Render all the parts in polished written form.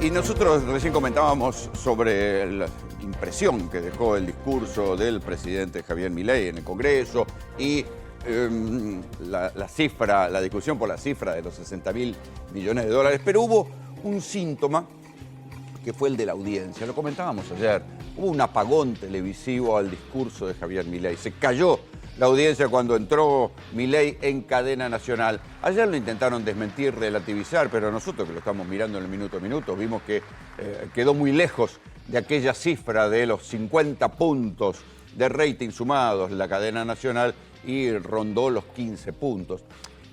Y nosotros recién comentábamos sobre la impresión que dejó el discurso del presidente Javier Milei en el Congreso y la discusión por la cifra de los 60.000 millones de dólares, pero hubo un síntoma que fue el de la audiencia. Lo comentábamos ayer, hubo un apagón televisivo al discurso de Javier Milei. Se cayó la audiencia cuando entró Milei en cadena nacional. Ayer lo intentaron desmentir, relativizar, pero nosotros que lo estamos mirando en el minuto a minuto, vimos que quedó muy lejos de aquella cifra de los 50 puntos de rating sumados la cadena nacional y rondó los 15 puntos.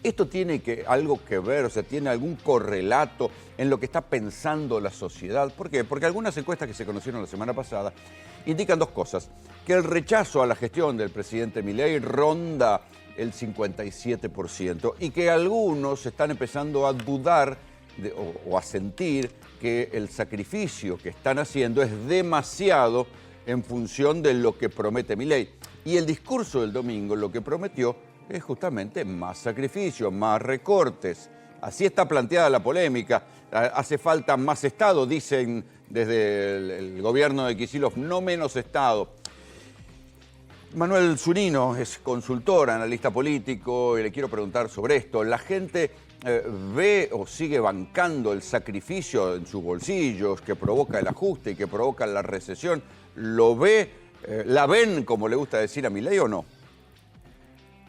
¿Esto tiene algo que ver, o sea, tiene algún correlato en lo que está pensando la sociedad? ¿Por qué? Porque algunas encuestas que se conocieron la semana pasada indican dos cosas. Que el rechazo a la gestión del presidente Milei ronda el 57% y que algunos están empezando a dudar o a sentir que el sacrificio que están haciendo es demasiado en función de lo que promete Milei. Y el discurso del domingo lo que prometió es justamente más sacrificio, más recortes. Así está planteada la polémica. Hace falta más Estado, dicen desde el gobierno de Kicillof, no menos Estado. Manuel Zunino es consultor, analista político, y le quiero preguntar sobre esto. ¿La gente ve o sigue bancando el sacrificio en sus bolsillos que provoca el ajuste y que provoca la recesión? ¿Lo ve? ¿La ven, como le gusta decir a Milei, o no?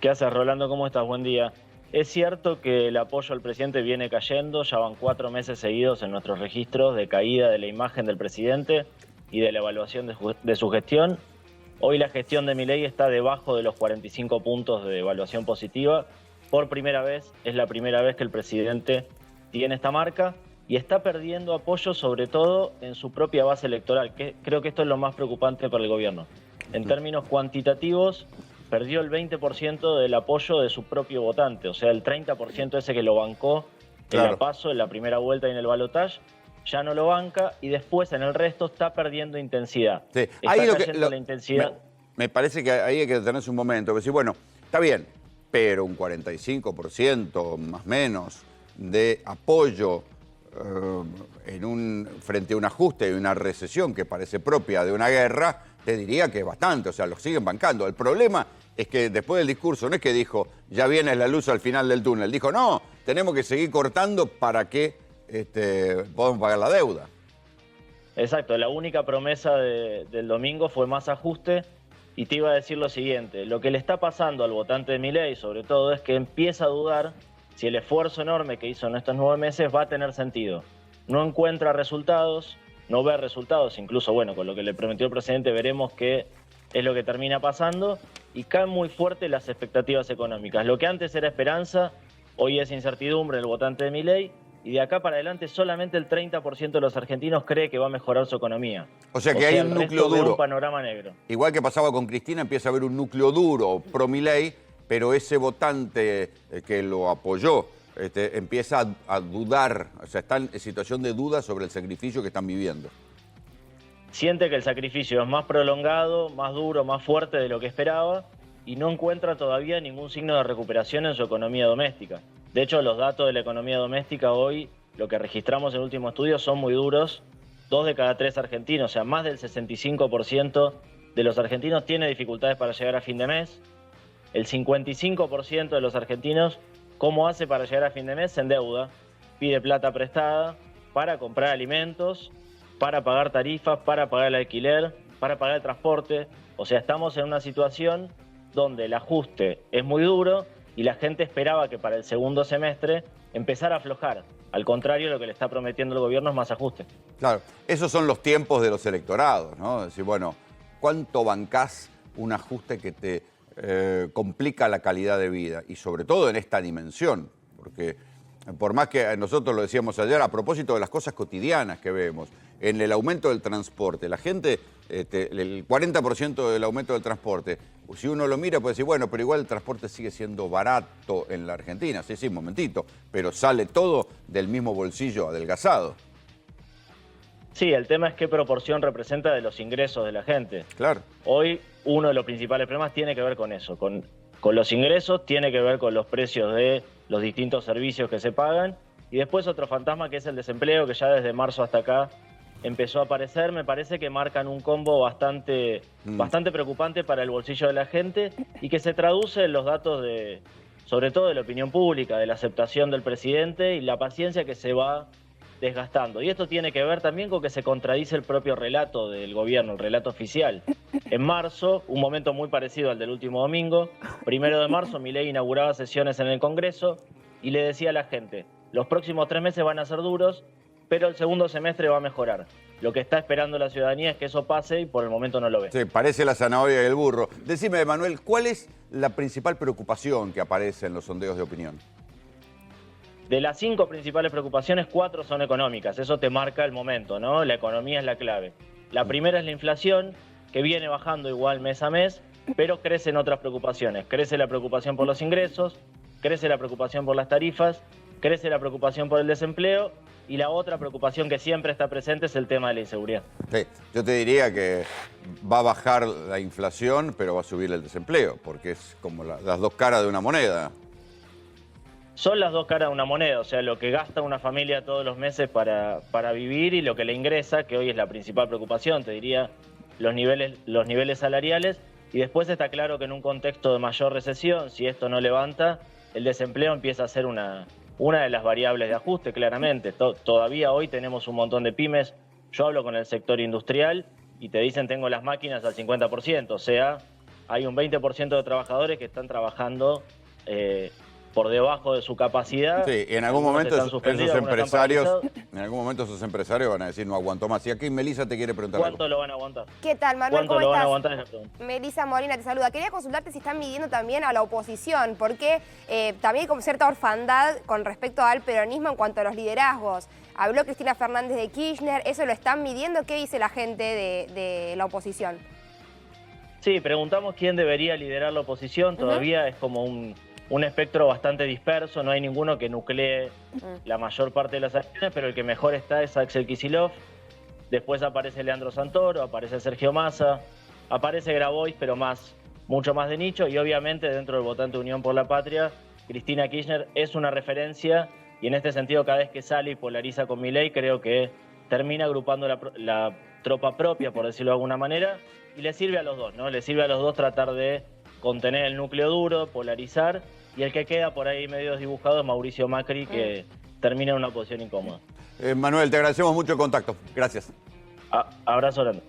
¿Qué haces, Rolando? ¿Cómo estás? Buen día. Es cierto que el apoyo al presidente viene cayendo, ya van 4 meses seguidos en nuestros registros de caída de la imagen del presidente y de la evaluación de su gestión. Hoy la gestión de Milei está debajo de los 45 puntos de evaluación positiva. Por primera vez, es la primera vez que el presidente tiene esta marca y está perdiendo apoyo sobre todo en su propia base electoral, que creo que esto es lo más preocupante para el gobierno. En términos cuantitativos, perdió el 20% del apoyo de su propio votante, o sea, el 30% ese que lo bancó en la PASO, en la primera vuelta y en el balotaje, ya no lo banca y después en el resto está perdiendo intensidad. Sí. Está Ahí cayendo la intensidad. Me parece que ahí hay que detenerse un momento, decir, bueno, está bien, pero un 45% más o menos de apoyo frente a un ajuste y una recesión que parece propia de una guerra, te diría que es bastante, o sea, lo siguen bancando. El problema es que después del discurso no es que dijo, ya viene la luz al final del túnel, dijo, no, tenemos que seguir cortando para que podamos pagar la deuda. Exacto, la única promesa del domingo fue más ajuste y te iba a decir lo siguiente, lo que le está pasando al votante de Milei sobre todo es que empieza a dudar si el esfuerzo enorme que hizo en estos 9 meses va a tener sentido. No encuentra resultados, no ve resultados, incluso bueno, con lo que le prometió el presidente veremos qué es lo que termina pasando y caen muy fuerte las expectativas económicas. Lo que antes era esperanza, hoy es incertidumbre el votante de Milei y de acá para adelante solamente el 30% de los argentinos cree que va a mejorar su economía. O sea que hay un núcleo duro. Un panorama negro. Igual que pasaba con Cristina, empieza a haber un núcleo duro pro Milei, pero ese votante que lo apoyó empieza a dudar, o sea, está en situación de duda sobre el sacrificio que están viviendo. Siente que el sacrificio es más prolongado, más duro, más fuerte de lo que esperaba y no encuentra todavía ningún signo de recuperación en su economía doméstica. De hecho, los datos de la economía doméstica hoy, lo que registramos en el último estudio, son muy duros. 2 de cada 3 argentinos, o sea, más del 65% de los argentinos tiene dificultades para llegar a fin de mes. El 55% de los argentinos, ¿cómo hace para llegar a fin de mes? Se endeuda, pide plata prestada para comprar alimentos, para pagar tarifas, para pagar el alquiler, para pagar el transporte. O sea, estamos en una situación donde el ajuste es muy duro y la gente esperaba que para el segundo semestre empezara a aflojar. Al contrario, lo que le está prometiendo el gobierno es más ajuste. Claro, esos son los tiempos de los electorados, ¿no? Es decir, bueno, ¿cuánto bancás un ajuste que te complica la calidad de vida? Y sobre todo en esta dimensión, porque por más que nosotros lo decíamos ayer, a propósito de las cosas cotidianas que vemos, en el aumento del transporte, la gente, el 40% del aumento del transporte, si uno lo mira puede decir, bueno, pero igual el transporte sigue siendo barato en la Argentina, sí, un momentito, pero sale todo del mismo bolsillo adelgazado. Sí, el tema es qué proporción representa de los ingresos de la gente. Claro. Hoy uno de los principales problemas tiene que ver con eso, con los ingresos, tiene que ver con los precios de los distintos servicios que se pagan Y después otro fantasma que es el desempleo, que ya desde marzo hasta acá empezó a aparecer. Me parece que marcan un combo bastante preocupante para el bolsillo de la gente y que se traduce en los datos sobre todo de la opinión pública, de la aceptación del presidente y la paciencia que se va desgastando. Y esto tiene que ver también con que se contradice el propio relato del gobierno, el relato oficial. En marzo, un momento muy parecido al del último domingo, 1 de marzo, Milei inauguraba sesiones en el Congreso y le decía a la gente: los próximos 3 meses van a ser duros, pero el segundo semestre va a mejorar. Lo que está esperando la ciudadanía es que eso pase y por el momento no lo ve. Sí, parece la zanahoria y el burro. Decime, Manuel, ¿cuál es la principal preocupación que aparece en los sondeos de opinión? De las 5 principales preocupaciones, 4 son económicas. Eso te marca el momento, ¿no? La economía es la clave. La primera es la inflación, que viene bajando igual mes a mes, pero crecen otras preocupaciones. Crece la preocupación por los ingresos, crece la preocupación por las tarifas, crece la preocupación por el desempleo y la otra preocupación que siempre está presente es el tema de la inseguridad. Sí, yo te diría que va a bajar la inflación, pero va a subir el desempleo, porque es como las dos caras de una moneda. Son las dos caras de una moneda, o sea, lo que gasta una familia todos los meses para vivir y lo que le ingresa, que hoy es la principal preocupación, te diría, los niveles salariales. Y después está claro que en un contexto de mayor recesión, si esto no levanta, el desempleo empieza a ser una de las variables de ajuste, claramente. Todavía hoy tenemos un montón de pymes. Yo hablo con el sector industrial y te dicen tengo las máquinas al 50%, o sea, hay un 20% de trabajadores que están trabajando por debajo de su capacidad. Sí, y en algún momento esos empresarios van a decir no aguanto más. Y aquí Melissa te quiere preguntar ¿Cuánto algo. lo van a aguantar? ¿Qué tal, Manuel? ¿Cuánto ¿Cómo lo van a estás? aguantar? Es la pregunta. Melissa Molina te saluda. Quería consultarte si están midiendo también a la oposición, porque también hay como cierta orfandad con respecto al peronismo en cuanto a los liderazgos. Habló Cristina Fernández de Kirchner, ¿eso lo están midiendo? ¿Qué dice la gente de la oposición? Sí, preguntamos quién debería liderar la oposición. Todavía es como un espectro bastante disperso, no hay ninguno que nuclee la mayor parte de las acciones, pero el que mejor está es Axel Kicillof. Después aparece Leandro Santoro, aparece Sergio Massa, aparece Grabois, pero mucho más de nicho, y obviamente dentro del votante Unión por la Patria, Cristina Kirchner es una referencia, y en este sentido cada vez que sale y polariza con Milei, creo que termina agrupando la tropa propia, por decirlo de alguna manera, y le sirve a los dos, ¿no? Le sirve a los dos tratar de contener el núcleo duro, polarizar, y el que queda por ahí medio desdibujado es Mauricio Macri, que termina en una posición incómoda. Manuel, te agradecemos mucho el contacto. Gracias. Abrazo grande.